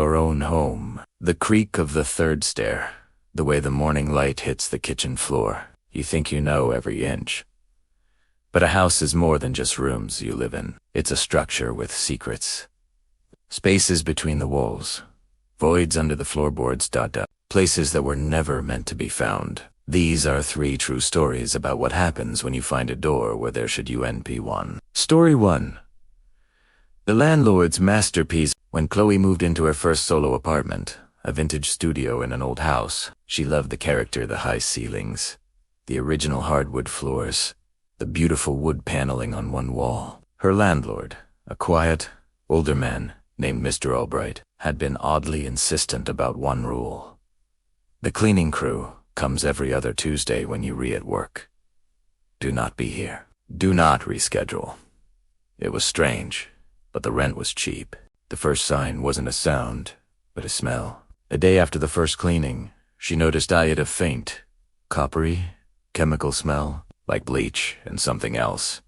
Your own home. The creak of the third stair. The way the morning light hits the kitchen floor. You think you know every inch. But a house is more than just rooms you live in. It's a structure with secrets. Spaces between the walls. Voids under the floorboards. Places that were never meant to be found. These are 3 true stories about what happens when you find a door where there should be one. Story 1. The Landlord's masterpiece. When Chloe moved into her first solo apartment, a vintage studio in an old house, she loved the character, the high ceilings, the original hardwood floors, the beautiful wood paneling on one wall. Her landlord, a quiet, older man named Mr. Albright, had been oddly insistent about one rule. The cleaning crew comes every other Tuesday when you at work. Do not be here. Do not reschedule. It was strange, but the rent was cheap. The first sign wasn't a sound, but a smell. A day after the first cleaning, she noticed I had a faint, coppery, chemical smell, like bleach and something else,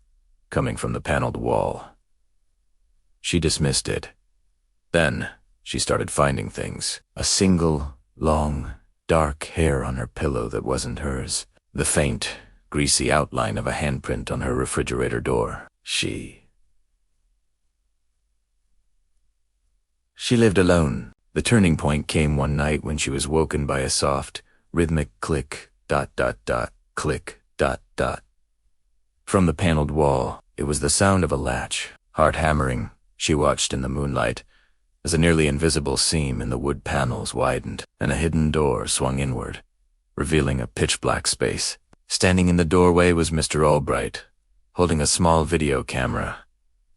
coming from the paneled wall. She dismissed it. Then, she started finding things. A single, long, dark hair on her pillow that wasn't hers. The faint, greasy outline of a handprint on her refrigerator door. She lived alone. The turning point came one night when she was woken by a soft, rhythmic click, ... click, ... From the paneled wall, it was the sound of a latch. Heart hammering, she watched in the moonlight as a nearly invisible seam in the wood panels widened and a hidden door swung inward, revealing a pitch-black space. Standing in the doorway was Mr. Albright, holding a small video camera,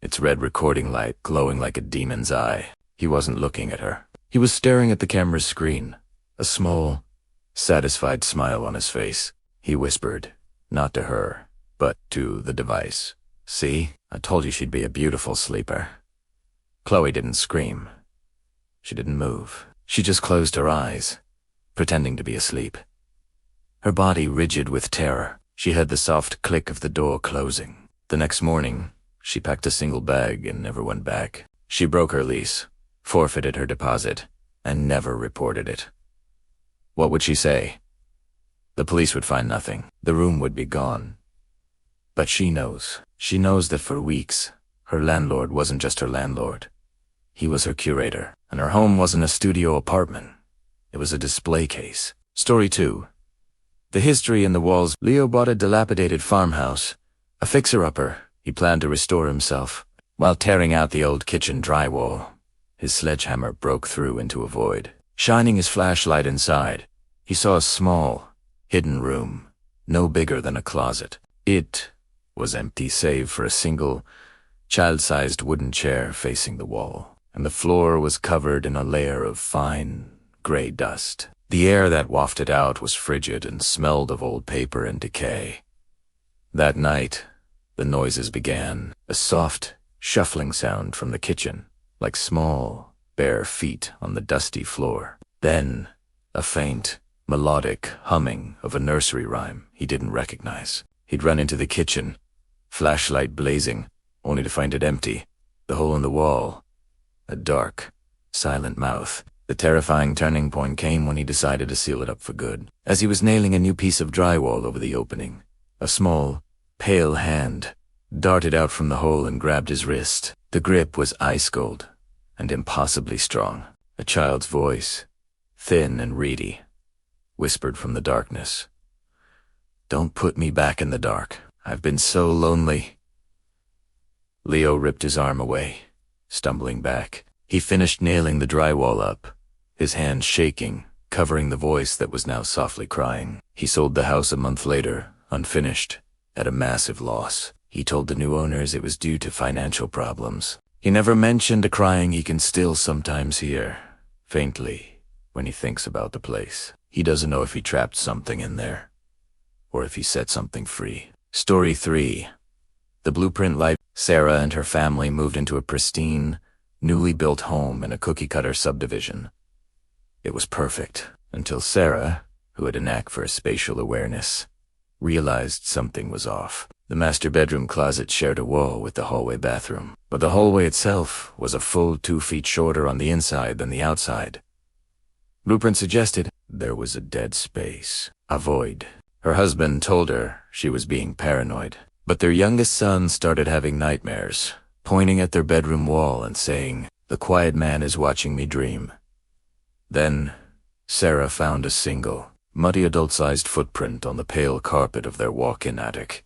its red recording light glowing like a demon's eye. He wasn't looking at her. He was staring at the camera's screen, a small, satisfied smile on his face. He whispered, not to her, but to the device. See, I told you she'd be a beautiful sleeper. Chloe didn't scream. She didn't move. She just closed her eyes, pretending to be asleep. Her body rigid with terror, she heard the soft click of the door closing. The next morning, she packed a single bag and never went back. She broke her lease, forfeited her deposit, and never reported it. What would she say? The police would find nothing. The room would be gone. But she knows. She knows that for weeks, her landlord wasn't just her landlord. He was her curator, and her home wasn't a studio apartment. It was a display case. Story 2. The history in the walls. Leo bought a dilapidated farmhouse, a fixer-upper. He planned to restore himself. While tearing out the old kitchen drywall, his sledgehammer broke through into a void. Shining his flashlight inside, he saw a small, hidden room, no bigger than a closet. It was empty save for a single, child-sized wooden chair facing the wall, and the floor was covered in a layer of fine, gray dust. The air that wafted out was frigid and smelled of old paper and decay. That night, the noises began, a soft, shuffling sound from the kitchen, like small, bare feet on the dusty floor. Then, a faint, melodic humming of a nursery rhyme he didn't recognize. He'd run into the kitchen, flashlight blazing, only to find it empty. The hole in the wall, a dark, silent mouth. The terrifying turning point came when he decided to seal it up for good. As he was nailing a new piece of drywall over the opening, a small, pale hand darted out from the hole and grabbed his wrist. The grip was ice-cold and impossibly strong. A child's voice, thin and reedy, whispered from the darkness. "Don't put me back in the dark. I've been so lonely." Leo ripped his arm away, stumbling back. He finished nailing the drywall up, his hand shaking, covering the voice that was now softly crying. He sold the house a month later, unfinished, at a massive loss. He told the new owners it was due to financial problems. He never mentioned a crying he can still sometimes hear, faintly, when he thinks about the place. He doesn't know if he trapped something in there, or if he set something free. Story 3. The Blueprint Life. Sarah and her family moved into a pristine, newly built home in a cookie-cutter subdivision. It was perfect, until Sarah, who had a knack for spatial awareness, realized something was off. The master bedroom closet shared a wall with the hallway bathroom, but the hallway itself was a full 2 feet shorter on the inside than the outside. Blueprint suggested there was a dead space, a void. Her husband told her she was being paranoid, but their youngest son started having nightmares, pointing at their bedroom wall and saying, "The quiet man is watching me dream." Then, Sarah found a single, muddy adult-sized footprint on the pale carpet of their walk-in attic,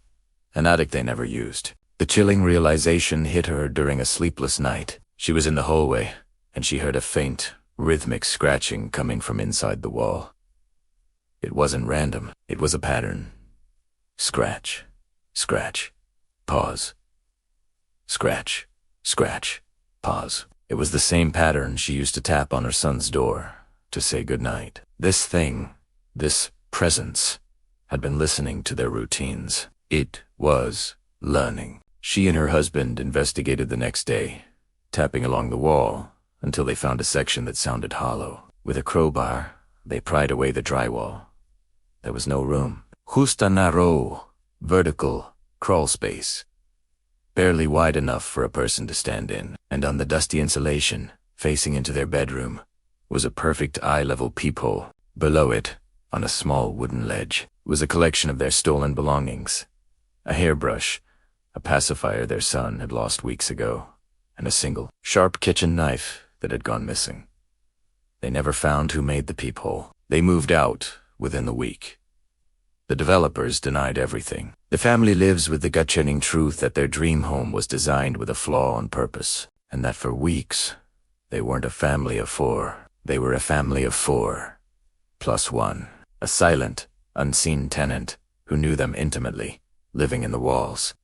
an attic they never used. The chilling realization hit her during a sleepless night. She was in the hallway, and she heard a faint, rhythmic scratching coming from inside the wall. It wasn't random, it was a pattern. Scratch, scratch, pause. Scratch, scratch, pause. It was the same pattern she used to tap on her son's door to say goodnight. This thing, this presence, had been listening to their routines. It was learning. She and her husband investigated the next day, tapping along the wall until they found a section that sounded hollow. With a crowbar, they pried away the drywall. There was no room. Just a narrow, vertical crawl space, barely wide enough for a person to stand in. And on the dusty insulation, facing into their bedroom, was a perfect eye-level peephole. Below it, on a small wooden ledge, was a collection of their stolen belongings. A hairbrush, a pacifier their son had lost weeks ago, and a single, sharp kitchen knife that had gone missing. They never found who made the peephole. They moved out within the week. The developers denied everything. The family lives with the gut-chilling truth that their dream home was designed with a flaw on purpose, and that for weeks, they weren't a family of 4. They were a family of 4, plus 1. A silent, unseen tenant who knew them intimately, living in the walls.